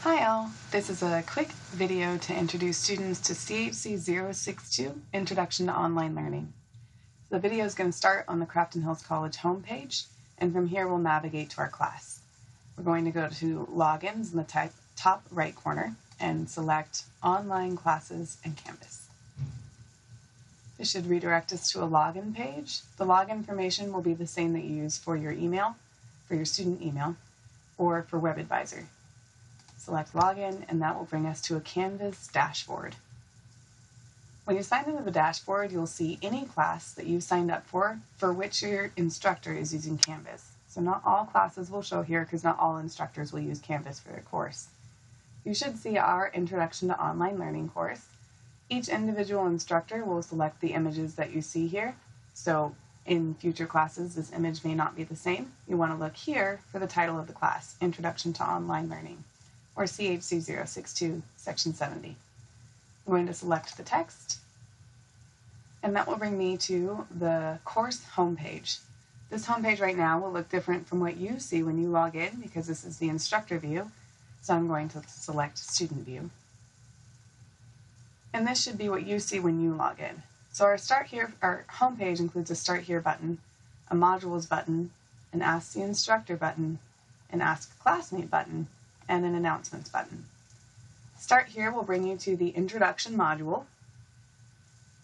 Hi all, this is a quick video to introduce students to CHC 062, Introduction to Online Learning. The video is going to start on the Crafton Hills College homepage, and from here we'll navigate to our class. We're going to go to Logins in the top right corner and select Online Classes and Canvas. This should redirect us to a login page. The login information will be the same that you use for your email, for your student email, or for WebAdvisor. Select Login, and that will bring us to a Canvas dashboard. When you sign into the dashboard, you'll see any class that you've signed up for which your instructor is using Canvas. So not all classes will show here because not all instructors will use Canvas for their course. You should see our Introduction to Online Learning course. Each individual instructor will select the images that you see here. So in future classes, this image may not be the same. You want to look here for the title of the class, Introduction to Online Learning, or CHC 062, Section 70. I'm going to select the text, and that will bring me to the course homepage. This homepage right now will look different from what you see when you log in because this is the instructor view, so I'm going to select Student View. And this should be what you see when you log in. So our homepage includes a Start Here button, a Modules button, an Ask the Instructor button, an Ask a Classmate button, and an Announcements button. Start Here will bring you to the Introduction module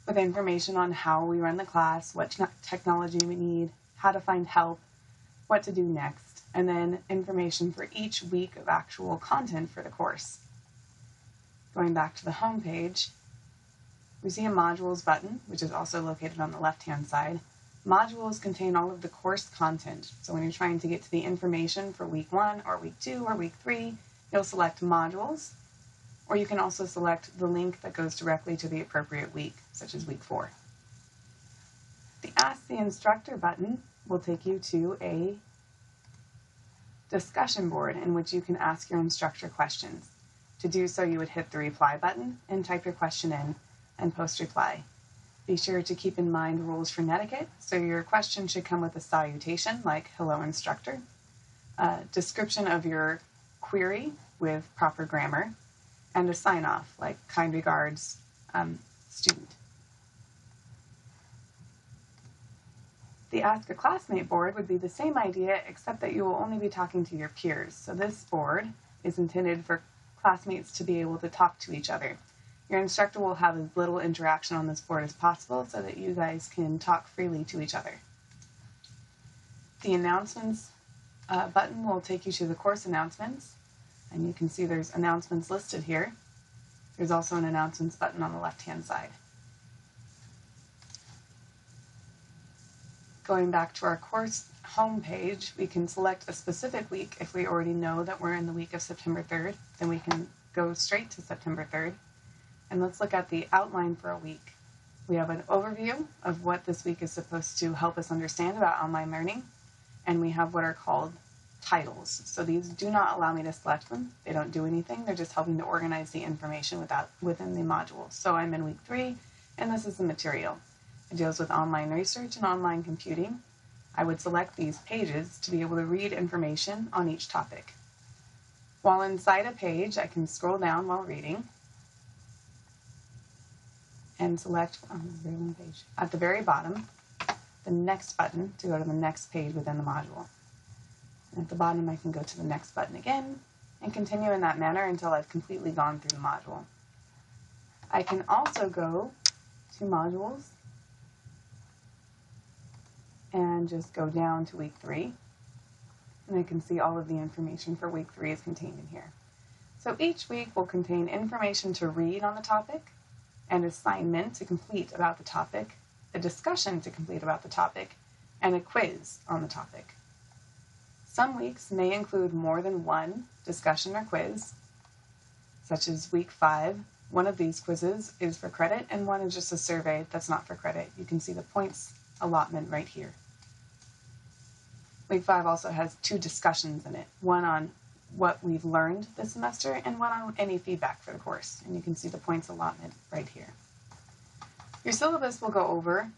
with information on how we run the class, what technology we need, how to find help, what to do next, and then information for each week of actual content for the course. Going back to the home page, we see a Modules button, which is also located on the left-hand side. Modules contain all of the course content. So when you're trying to get to the information for week 1 or week 2 or week 3, you'll select Modules, or you can also select the link that goes directly to the appropriate week, such as week 4. The Ask the Instructor button will take you to a discussion board in which you can ask your instructor questions. To do so, you would hit the Reply button and type your question in and post reply. Be sure to keep in mind rules for netiquette, so your question should come with a salutation like "Hello, instructor," a description of your query with proper grammar, and a sign-off like "Kind regards, student." The Ask a Classmate board would be the same idea, except that you will only be talking to your peers. So this board is intended for classmates to be able to talk to each other. Your instructor will have as little interaction on this board as possible so that you guys can talk freely to each other. The Announcements button will take you to the course announcements, and you can see there's announcements listed here. There's also an Announcements button on the left-hand side. Going back to our course homepage, we can select a specific week. If we already know that we're in the week of September 3rd, then we can go straight to September 3rd. And let's look at the outline for a week. We have an overview of what this week is supposed to help us understand about online learning, and we have what are called titles. So these do not allow me to select them. They don't do anything. They're just helping to organize the information within the module. So I'm in week 3, and this is the material. It deals with online research and online computing. I would select these pages to be able to read information on each topic. While inside a page, I can scroll down while reading and select at the very bottom the next button to go to the next page within the module. And at the bottom, I can go to the next button again and continue in that manner until I've completely gone through the module. I can also go to Modules and just go down to week 3, and I can see all of the information for week 3 is contained in here. So each week will contain information to read on the topic, an assignment to complete about the topic, a discussion to complete about the topic, and a quiz on the topic. Some weeks may include more than one discussion or quiz, such as week 5. One of these quizzes is for credit, and one is just a survey that's not for credit. You can see the points allotment right here. Week 5 also has 2 discussions in it, one on what we've learned this semester and one on any feedback for the course. And you can see the points allotment right here. Your syllabus will go over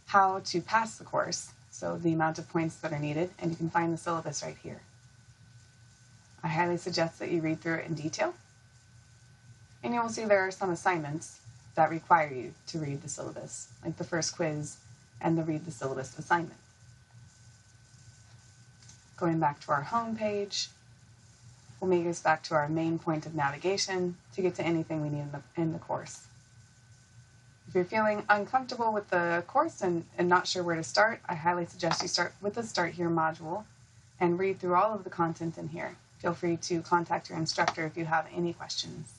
how to pass the course, so the amount of points that are needed, and you can find the syllabus right here. I highly suggest that you read through it in detail. And you will see there are some assignments that require you to read the syllabus, like the first quiz and the read the syllabus assignment. Going back to our home page, will make us back to our main point of navigation to get to anything we need in the course. If you're feeling uncomfortable with the course and not sure where to start, I highly suggest you start with the Start Here module and read through all of the content in here. Feel free to contact your instructor if you have any questions.